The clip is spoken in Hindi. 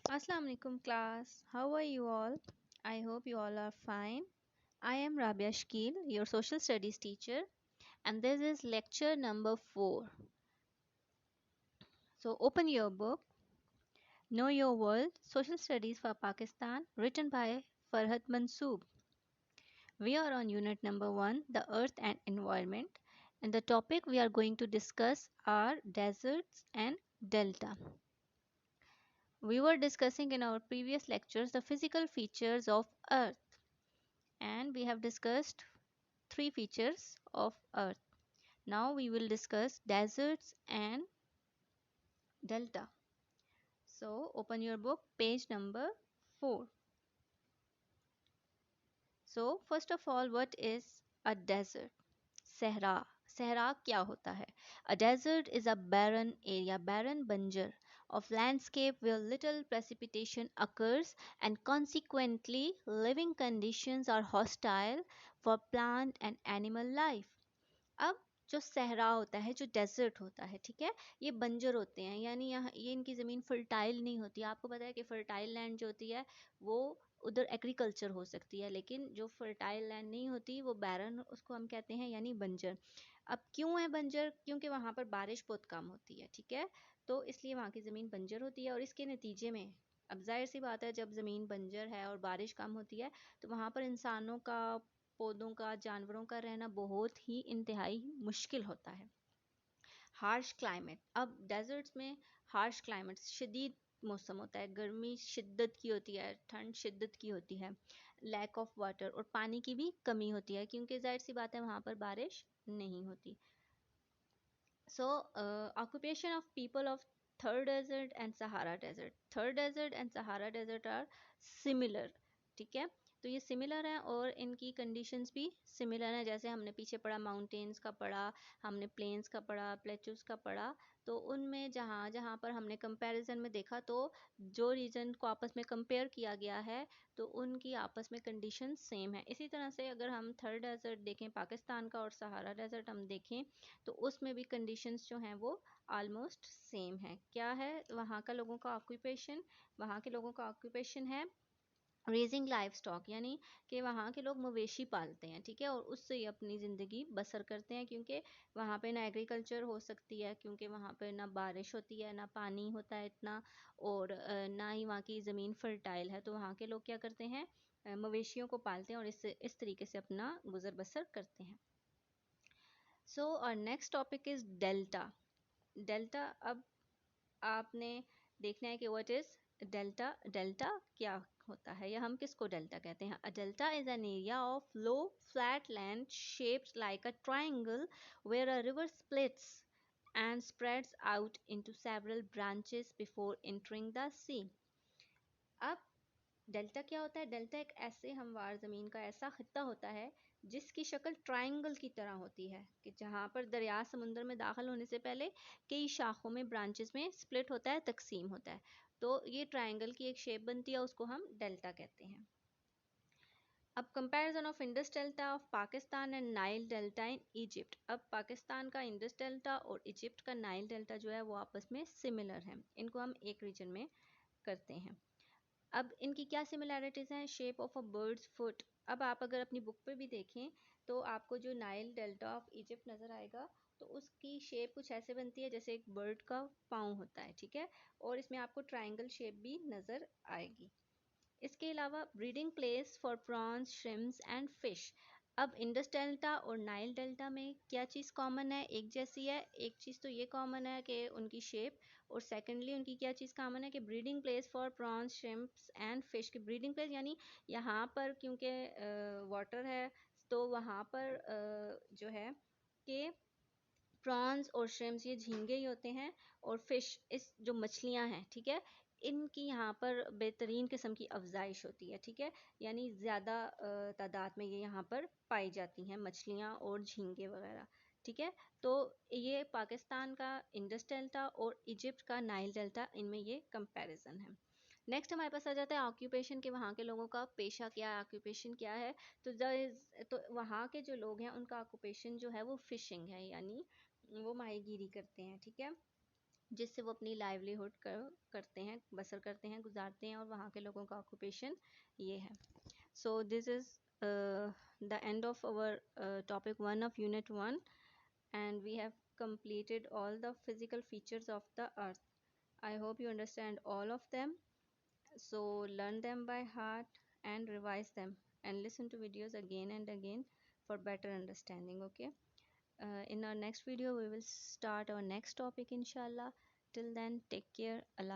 Assalamu alaikum class. How are you all? I hope you all are fine. I am Rabia Shkil, your social studies teacher, and this is lecture number 4. So open your book, Know Your World, Social Studies for Pakistan, written by Farhat Mansoob. We are on unit number 1, the earth and environment, and the topic we are going to discuss are deserts and delta. We were discussing in our previous lectures the physical features of earth, and we have discussed three features of earth. Now we will discuss deserts and delta. So open your book, page number 4. So first of all, what is a desert? Sahara. Sahara क्या होता है? A desert is a barren area, barren banjar of landscape where little precipitation occurs and consequently living conditions are hostile for plant and animal life. अब जो सहरा होता है, जो डेजर्ट होता है, ठीक है, ये बंजर होते हैं, यानी यहाँ ये इनकी ज़मीन फर्टाइल नहीं होती। आपको पता है कि फर्टाइल लैंड जो होती है वो उधर एग्रीकल्चर हो सकती है, लेकिन जो फर्टाइल लैंड नहीं होती वो बैरन, उसको हम कहते हैं यानी बंजर। अब क्यों है बंजर? क्योंकि वहाँ पर बारिश बहुत कम होती है, ठीक है, तो इसलिए वहाँ की ज़मीन बंजर होती है। और इसके नतीजे में अब जाहिर सी बात है, जब ज़मीन बंजर है और बारिश कम होती है तो वहाँ पर इंसानों का, पौधों का, जानवरों का रहना बहुत ही इंतहाई मुश्किल होता है। हार्श क्लाइमेट, अब डेजर्ट्स में हार्श क्लाइमेट, शदीद मौसम होता है, गर्मी शिद्दत की होती है, ठंड शिद्दत की होती है, लैक ऑफ वाटर और पानी की भी कमी होती है, क्योंकि जाहिर सी बात है वहाँ पर बारिश नहीं होती। So occupation of people of Thar desert and Sahara desert, Thar desert and Sahara desert are similar, ठीक है, तो ये सिमिलर हैं और इनकी कंडीशंस भी सिमिलर हैं। जैसे हमने पीछे पढ़ा माउंटेन्स का पढ़ा, हमने प्लेन्स का पढ़ा, प्लेट्यूज का पढ़ा, तो उनमें जहाँ जहाँ पर हमने कंपैरिजन में देखा तो जो रीजन को आपस में कंपेयर किया गया है तो उनकी आपस में कंडीशन सेम है। इसी तरह से अगर हम थर्ड डेजर्ट देखें पाकिस्तान का और सहारा डेजर्ट हम देखें तो उसमें भी कंडीशंस जो हैं वो ऑलमोस्ट सेम है। क्या है वहाँ का लोगों का ऑक्यूपेशन? वहाँ के लोगों का ऑक्यूपेशन है रेजिंग लाइफ स्टॉक, यानी कि वहाँ के लोग मवेशी पालते हैं, ठीक है, और उससे ही अपनी ज़िंदगी बसर करते हैं, क्योंकि वहाँ पे ना एग्रीकल्चर हो सकती है, क्योंकि वहाँ पे ना बारिश होती है, ना पानी होता है इतना, और ना ही वहाँ की ज़मीन फर्टाइल है, तो वहाँ के लोग क्या करते हैं, मवेशियों को पालते हैं और इस तरीके से अपना गुजर बसर करते हैं। सो और next topic is delta. Delta, अब आपने देखना है कि व्हाट इज डेल्टा। डेल्टा क्या होता है या हम किसको डेल्टा कहते हैं? A delta is an area of low flat land shaped like a triangle where a river splits and spreads out into several branches before entering the sea. अब डेल्टा क्या होता है? डेल्टा एक ऐसे हमवार ज़मीन का ऐसा खित्ता होता है जिसकी शक्ल ट्रायंगल की तरह होती है, कि जहाँ पर दरिया समुद्र में दाखिल होने से पहले कई शाखों में, ब्रांचेस में स्प्लिट होता है, तकसीम होता है, तो ये ट्रायंगल की एक शेप बनती है, उसको हम डेल्टा कहते हैं। अब comparison of Indus delta of Pakistan and Nile delta in Egypt. अब पाकिस्तान का इंडस डेल्टा और इजिप्ट का नाइल डेल्टा जो है वो आपस में सिमिलर है, इनको हम एक रीजन में करते हैं। अब इनकी क्या सिमिलैरिटीज़ हैं? Shape of a bird's foot. अब आप अगर अपनी बुक पे भी देखें तो आपको जो नाइल डेल्टा ऑफ इजिप्ट नज़र आएगा तो उसकी शेप कुछ ऐसे बनती है जैसे एक बर्ड का पाँव होता है, ठीक है, और इसमें आपको ट्रायंगल शेप भी नज़र आएगी। इसके अलावा breeding place for prawns, shrimps and fish. अब इंडस डेल्टा और नाइल डेल्टा में क्या चीज़ कॉमन है? एक जैसी है, एक चीज़ तो ये कॉमन है कि उनकी शेप, और सेकेंडली उनकी क्या चीज़ कॉमन है कि breeding place for prawns, shrimps and fish. की ब्रीडिंग प्लेस यानी यहाँ पर क्योंकि वाटर है तो वहाँ पर जो है कि प्रॉन्स और श्रिम्स ये झींगे ही होते हैं, और फिश इस जो मछलियाँ हैं, ठीक है, इनकी यहाँ पर बेहतरीन किस्म की अफजाइश होती है, ठीक है, यानी ज़्यादा तादाद में ये यहाँ पर पाई जाती हैं मछलियाँ और झींगे वगैरह, ठीक है। तो ये पाकिस्तान का इंडस डेल्टा और इजिप्ट का नाइल डेल्टा, इनमें ये कंपैरिजन है। नेक्स्ट हमारे पास आ जाता है ऑक्यूपेशन के, वहाँ के लोगों का पेशा क्या है, ऑक्यूपेशन क्या है। तो वहाँ के जो लोग हैं उनका ऑक्यूपेशन जो है वो फिशिंग है, यानी वो माहीगीरी करते हैं, ठीक है। जिससे वो अपनी लाइवलीहुड करते हैं, बसर करते हैं, गुजारते हैं, और वहाँ के लोगों का ऑक्यूपेशन ये है. So this is the end of our topic 1 of unit 1, and we have completed all the physical features of the earth. I hope you understand all of them. So learn them by heart and revise them and listen to videos again and again for better understanding. Okay. In our next video, we will start our next topic, inshallah. Till then, take care. Allah